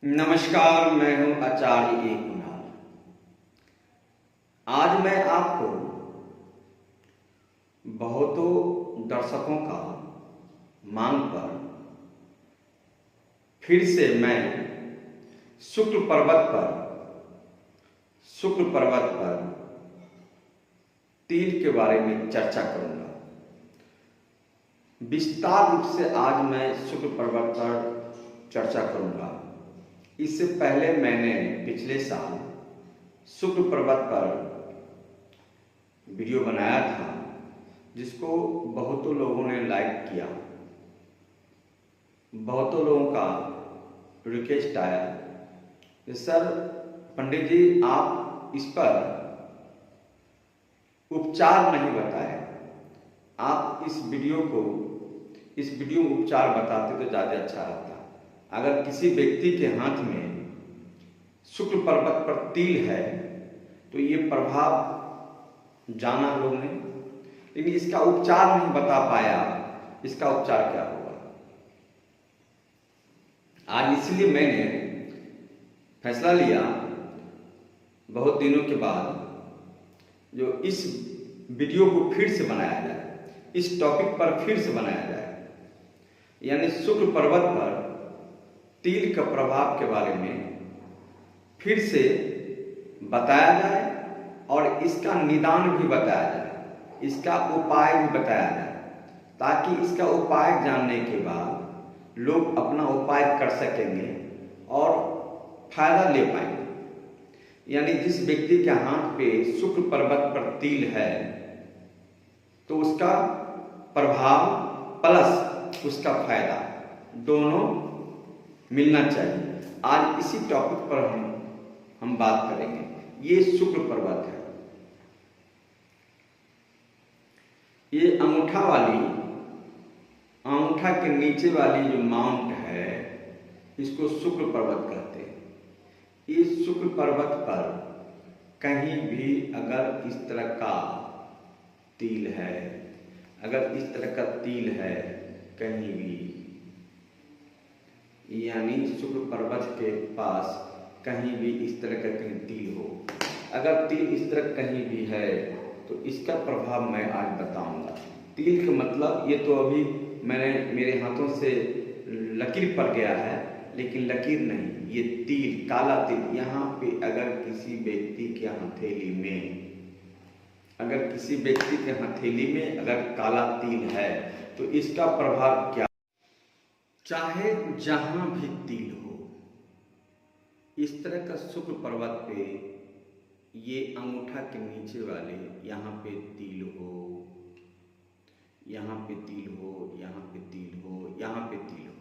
नमस्कार, मैं हूं आचार्य ए कुणाल। आज मैं आपको बहुतों दर्शकों का मांग पर फिर से मैं शुक्ल पर्वत पर तील के बारे में चर्चा करूंगा। विस्तार रूप से आज मैं शुक्ल पर्वत पर चर्चा करूंगा। इससे पहले मैंने पिछले साल शुक्ल पर्वत पर वीडियो बनाया था, जिसको बहुतों लोगों ने लाइक किया। बहुतों लोगों का रिक्वेस्ट आया कि सर पंडित जी, आप इस पर उपचार नहीं बताए। आप इस वीडियो में उपचार बताते तो ज़्यादा अच्छा रहता। अगर किसी व्यक्ति के हाथ में शुक्ल पर्वत पर तिल है तो ये प्रभाव जाना लोग ने, लेकिन इसका उपचार नहीं बता पाया। इसका उपचार क्या होगा? आज इसलिए मैंने फैसला लिया बहुत दिनों के बाद, जो इस वीडियो को फिर से बनाया जाए, इस टॉपिक पर फिर से बनाया जाए, यानी शुक्ल पर्वत पर तिल का प्रभाव के बारे में फिर से बताया जाए और इसका निदान भी बताया जाए, इसका उपाय भी बताया जाए, ताकि इसका उपाय जानने के बाद लोग अपना उपाय कर सकेंगे और फायदा ले पाएंगे। यानी जिस व्यक्ति के हाथ पे शुक्ल पर्वत पर तिल है तो उसका प्रभाव प्लस उसका फायदा दोनों मिलना चाहिए। आज इसी टॉपिक पर हम बात करेंगे। ये शुक्ल पर्वत है। ये अंगूठा के नीचे वाली जो माउंट है, इसको शुक्ल पर्वत कहते हैं। इस शुक्ल पर्वत पर कहीं भी अगर इस तरह का तिल है, कहीं भी, यानी शुक्ल पर्वत के पास कहीं भी इस तरह का कहीं तिल हो, अगर तिल इस तरह कहीं भी है तो इसका प्रभाव मैं आज बताऊंगा। तिल का मतलब, ये तो अभी मेरे हाथों से लकीर पड़ गया है, लेकिन लकीर नहीं, ये तिल, काला तिल। यहाँ पे अगर किसी व्यक्ति के हथेली में अगर काला तिल है तो इसका प्रभाव क्या? चाहे जहां भी तिल हो, इस तरह का शुक्ल पर्वत पे ये अंगूठा के नीचे वाले यहाँ पे तिल हो, यहाँ पे तिल हो, यहाँ पे तिल हो, यहाँ पे तिल हो,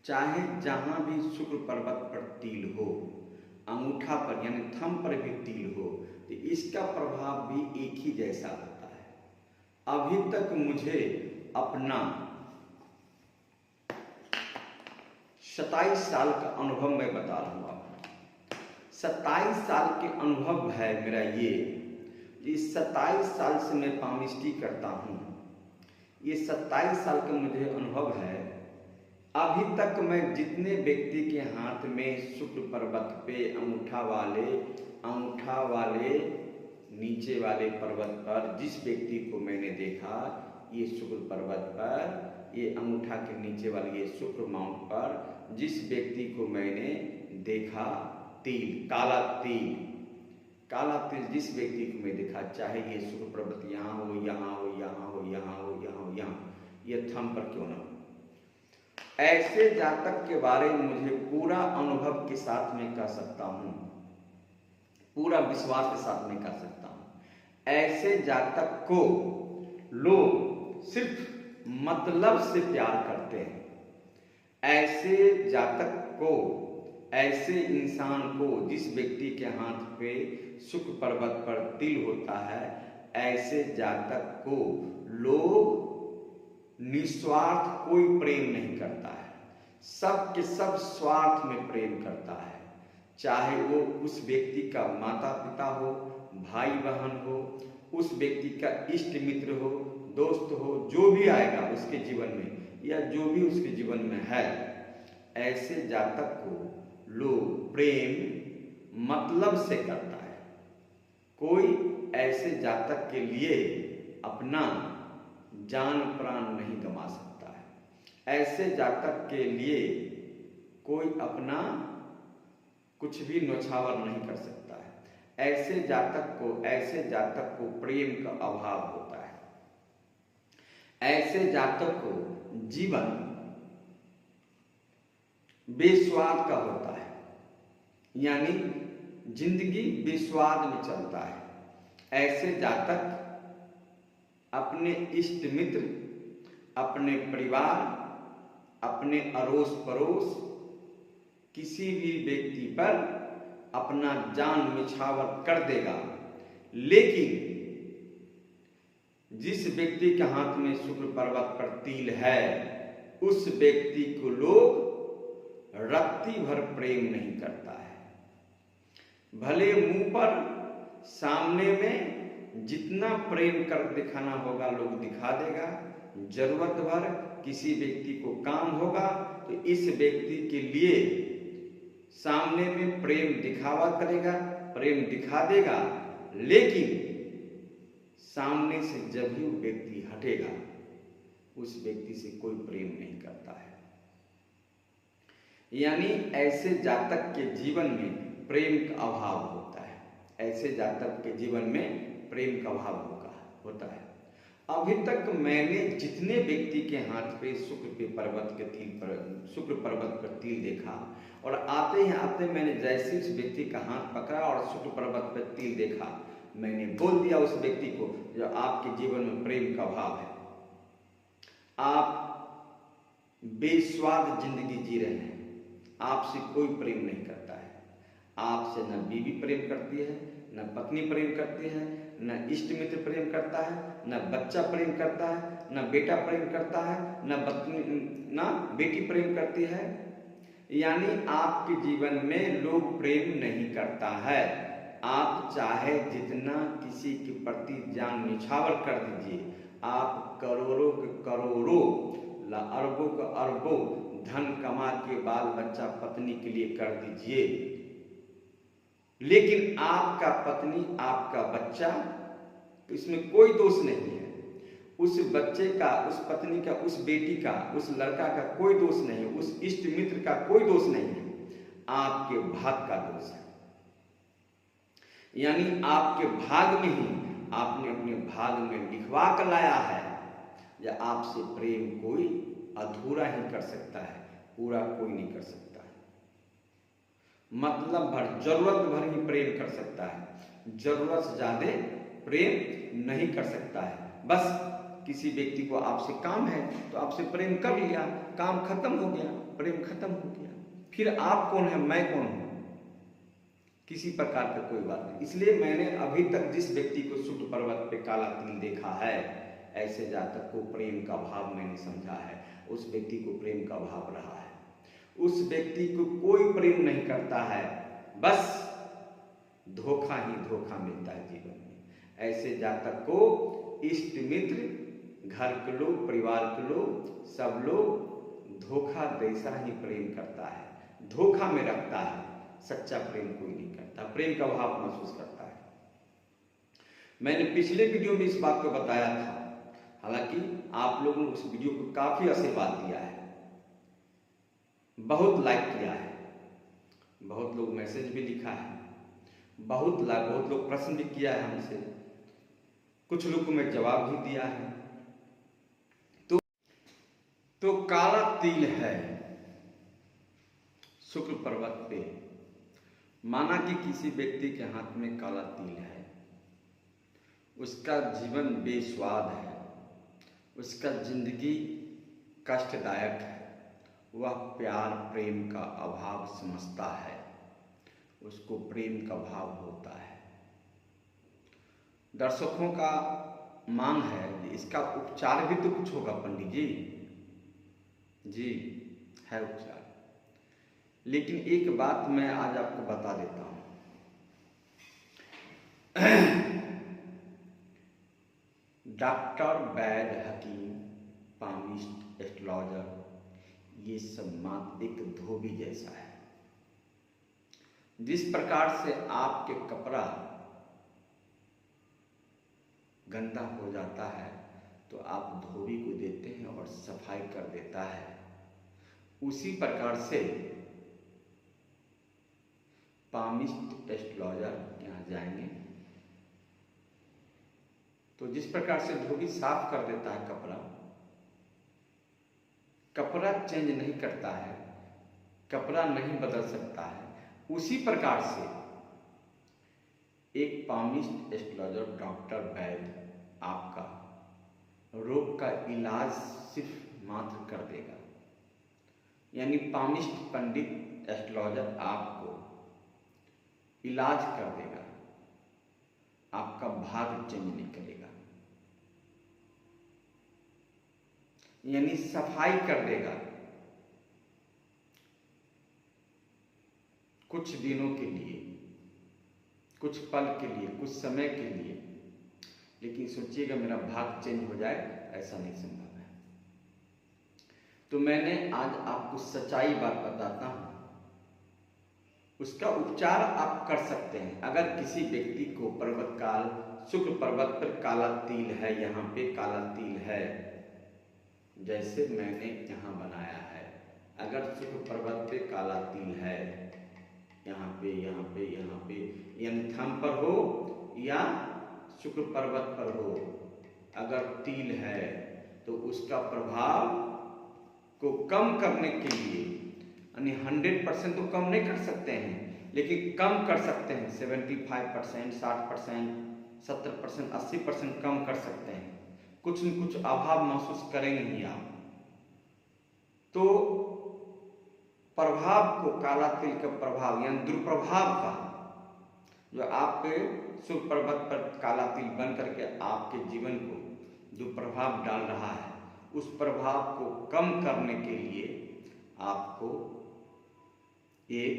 चाहे जहां भी शुक्ल पर्वत पर तिल हो, अंगूठा पर यानी थंब पर भी तिल हो, तो इसका प्रभाव भी एक ही जैसा होता है। अभी तक मुझे अपना 27 साल का अनुभव मैं बता रहा हूँ आपको। 27 साल के अनुभव है मेरा ये। इस 27 साल से मैं पामिस्ट्री करता हूँ। ये 27 साल का मुझे अनुभव है। अभी तक मैं जितने व्यक्ति के हाथ में शुक्ल पर्वत पे अंगूठा वाले नीचे वाले पर्वत पर जिस व्यक्ति को मैंने देखा, ये शुक्ल पर्वत पर, ये अंगूठा के नीचे वाले ये शुक्र माउंट पर जिस व्यक्ति को मैंने देखा, काला तिल जिस व्यक्ति को मैं देखा, चाहे ये शुक्ल पर्वत यहाँ हो, यहाँ हो, यहाँ हो, यहाँ हो, यहाँ हो, यहाँ, ये थंब पर क्यों ना हो, ऐसे जातक के बारे में मुझे पूरा अनुभव के साथ में कह सकता हूँ, पूरा विश्वास के साथ में कह सकता हूँ। ऐसे जातक को लोग सिर्फ मतलब से प्यार करते हैं। ऐसे जातक को, ऐसे इंसान को, जिस व्यक्ति के हाथ पे शुक्ल पर्वत पर तिल होता है, ऐसे जातक को लोग निस्वार्थ कोई प्रेम नहीं करता है, सब के सब स्वार्थ में प्रेम करता है। चाहे वो उस व्यक्ति का माता पिता हो, भाई बहन हो, उस व्यक्ति का इष्ट मित्र हो, दोस्त हो, जो भी आएगा उसके जीवन में या जो भी उसके जीवन में है, ऐसे जातक को लोग प्रेम मतलब से करता है। कोई ऐसे जातक के लिए अपना जान प्राण नहीं गंवा सकता है। ऐसे जातक के लिए कोई अपना कुछ भी न्यौछावर नहीं कर सकता है। ऐसे जातक को प्रेम का अभाव होता है। ऐसे जातक को जीवन बेस्वाद का होता है, यानी जिंदगी बेस्वाद में चलता है। ऐसे जातक अपने इष्ट मित्र, अपने परिवार, अपने अड़ोस पड़ोस किसी भी व्यक्ति पर अपना जान न्यौछावर कर देगा, लेकिन जिस व्यक्ति के हाथ में शुक्र पर्वत पर तिल है उस व्यक्ति को लोग रत्ती भर प्रेम नहीं करता है। भले मुंह पर सामने में जितना प्रेम कर दिखाना होगा लोग दिखा देगा, जरूरत भर किसी व्यक्ति को काम होगा तो इस व्यक्ति के लिए सामने में प्रेम दिखावा करेगा, प्रेम दिखा देगा, लेकिन सामने से जब भी वो व्यक्ति हटेगा उस व्यक्ति से कोई प्रेम नहीं करता है। यानी ऐसे जातक के जीवन में प्रेम का अभाव होता है। ऐसे जातक के जीवन में प्रेम का अभाव होता है। अभी तक मैंने जितने व्यक्ति के हाथ पे शुक्र पर्वत पर तिल देखा और आते मैंने जैसे उस व्यक्ति का हाथ पकड़ा और शुक्र पर्वत पर तिल देखा, मैंने बोल दिया उस व्यक्ति को जो आपके जीवन में प्रेम का अभाव है, आप बेस्वाद जिंदगी जी रहे हैं, आपसे कोई प्रेम नहीं करता है। आपसे न बीवी प्रेम करती है, न पत्नी प्रेम करती है, न इष्ट मित्र प्रेम करता है, न बच्चा प्रेम करता है, न बेटा प्रेम करता है, न बेटी प्रेम करती है। यानी आपके जीवन में लोग प्रेम नहीं करता है। आप चाहे जितना किसी के प्रति जान न्यौछावर कर दीजिए, आप करोड़ों के करोड़ों, अरबों के अरबों धन कमा के बाल बच्चा पत्नी के लिए कर दीजिए, लेकिन आपका पत्नी, आपका बच्चा, इसमें कोई दोष नहीं है। उस बच्चे का, उस पत्नी का, उस बेटी का, उस लड़का का कोई दोष नहीं है, उस इष्ट मित्र का कोई दोष नहीं है, आपके भाग का दोष है। यानी आपके भाग में ही आपने अपने भाग में लिखवा कर लाया है या आपसे प्रेम कोई अधूरा ही कर सकता है, पूरा कोई नहीं कर सकता है। मतलब भर, जरूरत भर ही प्रेम कर सकता है, जरूरत से ज्यादा प्रेम नहीं कर सकता है। बस किसी व्यक्ति को आपसे काम है तो आपसे प्रेम कर लिया, काम खत्म हो गया, प्रेम खत्म हो गया, फिर आप कौन है, मैं कौन हूं, किसी प्रकार का कोई बात नहीं। इसलिए मैंने अभी तक जिस व्यक्ति को शुक्र पर्वत पे काला तिल देखा है, ऐसे जातक को प्रेम का भाव मैंने समझा है, उस व्यक्ति को प्रेम का भाव रहा है। उस व्यक्ति को कोई प्रेम नहीं करता है, बस धोखा ही धोखा मिलता है जीवन में। ऐसे जातक को इष्ट मित्र, घर के लोग, परिवार के लोग, सब लोग धोखा जैसा ही प्रेम करता है, धोखा में रखता है, सच्चा प्रेम कोई नहीं करता, प्रेम का भाव महसूस करता है। मैंने पिछले वीडियो में इस बात को बताया था, हालांकि आप लोगों ने उस वीडियो को काफी आशीर्वाद दिया है, बहुत लाइक किया है, बहुत लोग मैसेज भी लिखा है, बहुत लोग प्रश्न भी किया है हमसे, कुछ लोग को मैं जवाब भी दिया है। तो काला तिल है शुक्र पर्वत पे, माना कि किसी व्यक्ति के हाथ में काला तिल है, उसका जीवन बेस्वाद है, उसका जिंदगी कष्टदायक है, वह प्यार प्रेम का अभाव समझता है, उसको प्रेम का भाव होता है। दर्शकों का मांग है कि इसका उपचार भी तो कुछ होगा पंडित जी है उपचार। लेकिन एक बात मैं आज आपको बता देता हूं, डॉक्टर, वैद, हकीम, पामिस्ट, एस्ट्रोलॉजर, ये सब मात्र एक धोबी जैसा है। जिस प्रकार से आपके कपड़ा गंदा हो जाता है तो आप धोबी को देते हैं और सफाई कर देता है, उसी प्रकार से पामिस्ट एस्ट्रोलॉजर यहाँ जाएंगे तो जिस प्रकार से धोबी साफ कर देता है कपड़ा चेंज नहीं करता है, कपड़ा नहीं बदल सकता है, उसी प्रकार से एक पामिस्ट एस्ट्रोलॉजर डॉक्टर वैद्य आपका रोग का इलाज सिर्फ मात्र कर देगा। यानी पामिस्ट पंडित एस्ट्रोलॉजर आपको इलाज कर देगा, आपका भाग्य चेंज नहीं करेगा, यानी सफाई कर देगा कुछ दिनों के लिए, कुछ पल के लिए, कुछ समय के लिए। लेकिन सोचिएगा मेरा भाग्य चेंज हो जाए, ऐसा नहीं संभव है। तो मैंने आज आपको सच्चाई बात बताता हूं, उसका उपचार आप कर सकते हैं। अगर किसी व्यक्ति को पर्वत काल शुक्र पर्वत पर काला तिल है, यहाँ पे काला तिल है, जैसे मैंने यहाँ बनाया है, अगर शुक्र पर्वत पे काला तिल है, यहाँ पे यानी थंब पर हो या शुक्र पर्वत पर हो, अगर तिल है तो उसका प्रभाव को कम करने के लिए, यानी 100% तो कम नहीं कर सकते हैं, लेकिन कम कर सकते हैं 75%, 60%, 70%, 80% कम कर सकते हैं। कुछ न कुछ अभाव महसूस करेंगे ही आप। तो प्रभाव को, काला तिल का प्रभाव यानी दुष्प्रभाव का, जो आपके शुक्र पर्वत पर काला तिल बन करके आपके जीवन को जो प्रभाव डाल रहा है, उस प्रभाव को कम करने के लिए आपको एक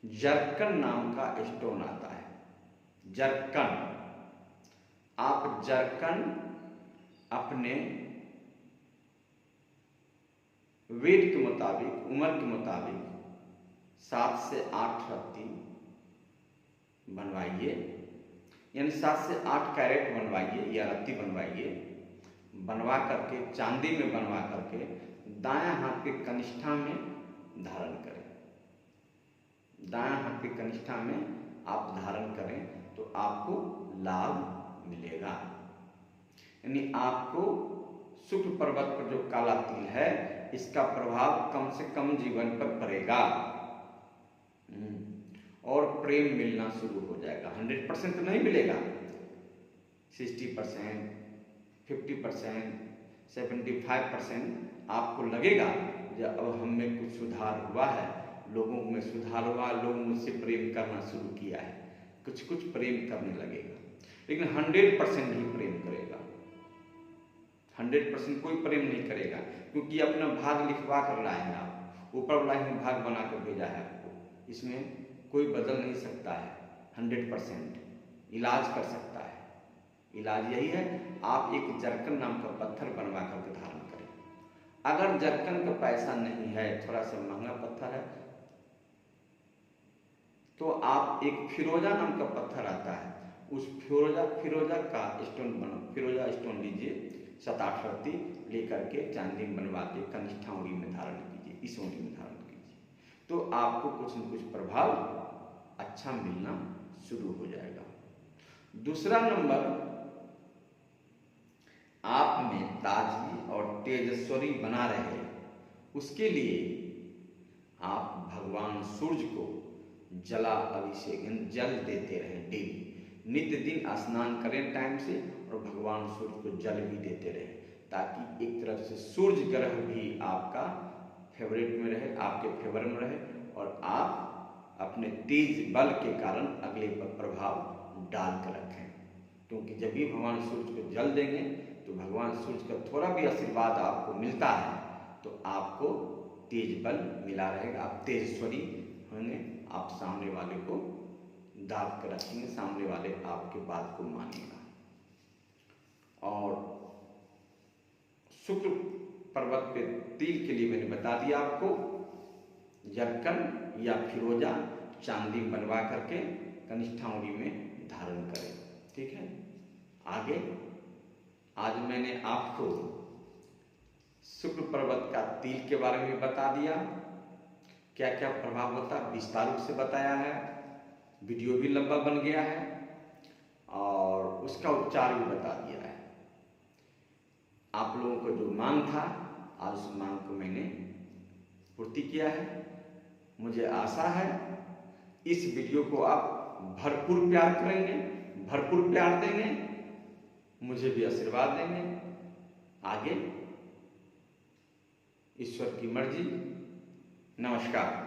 जर्कन नाम का स्टोन आता है। जर्कन, आप जर्कन अपने वेट के मुताबिक, उम्र के मुताबिक 7 से 8 रत्ती बनवाइए, यानी 7 से 8 कैरेट बनवाइए या रत्ती बनवाइए। बनवा करके चांदी में बनवा करके दायां हाथ के कनिष्ठा में धारण करें। दायां हाथ के कनिष्ठा में आप धारण करें तो आपको लाभ मिलेगा। यानी आपको शुक्र पर्वत पर जो काला तिल है, इसका प्रभाव कम से कम जीवन पर पड़ेगा और प्रेम मिलना शुरू हो जाएगा। 100% तो नहीं मिलेगा, 60%, 50%, 75% आपको लगेगा जब अब हम में कुछ सुधार हुआ है, लोगों में सुधार हुआ, लोग मुझसे प्रेम करना शुरू किया है, कुछ कुछ प्रेम करने लगेगा। लेकिन 100% नहीं प्रेम करेगा, 100% कोई प्रेम नहीं करेगा, क्योंकि अपना भाग लिखवा कर रहा है। आप ऊपर वाला ही भाग बना कर भेजा है आपको, इसमें कोई बदल नहीं सकता है। 100% इलाज कर सकता है। इलाज यही है, आप एक जर्कन नाम का पत्थर बनवा करके धारण करें। अगर जर्कन का पैसा नहीं है, थोड़ा सा महंगा पत्थर है, तो आप एक फिरोजा नाम का पत्थर आता है, उस फिरोजा का फिरोजा स्टोन लीजिए, 7-8 रत्ती लेकर के चांदी में बनवा के कनिष्ठा उंगली में धारण कीजिए, इस उंगली में धारण कीजिए, तो आपको कुछ न कुछ प्रभाव अच्छा मिलना शुरू हो जाएगा। दूसरा नंबर, आप में ताजगी और तेजस्वी बना रहे, उसके लिए आप भगवान सूर्य को जला अभिषेक जल देते रहें डेली, नित्य दिन स्नान करें टाइम से और भगवान सूर्य को जल भी देते रहें, ताकि एक तरफ से सूर्य ग्रह भी आपका फेवरेट में रहे, आपके फेवर में रहे और आप अपने तेज बल के कारण अगले पर प्रभाव डाल कर रखें। क्योंकि जब भी भगवान सूर्य को जल देंगे तो भगवान सूर्य का थोड़ा भी आशीर्वाद आपको मिलता है तो आपको तेज बल मिला रहेगा, आप तेजस्वी होंगे, आप सामने वाले को दाब कर रखेंगे, सामने वाले आपके बात को मानेगा। और शुक्र पर्वत पे तिल के लिए मैंने बता दिया आपको, जर्कन या फिरोजा चांदी बनवा करके कनिष्ठाउरी में धारण करें। ठीक है। आगे आज मैंने आपको शुक्र पर्वत का तिल के बारे में बता दिया, क्या क्या प्रभाव होता है विस्तार रूप से बताया है। वीडियो भी लंबा बन गया है और उसका उपचार भी बता दिया है। आप लोगों को जो मांग था आज उस मांग को मैंने पूर्ति किया है। मुझे आशा है इस वीडियो को आप भरपूर प्यार करेंगे, भरपूर प्यार देंगे, मुझे भी आशीर्वाद देंगे। आगे ईश्वर की मर्जी। नमस्कार।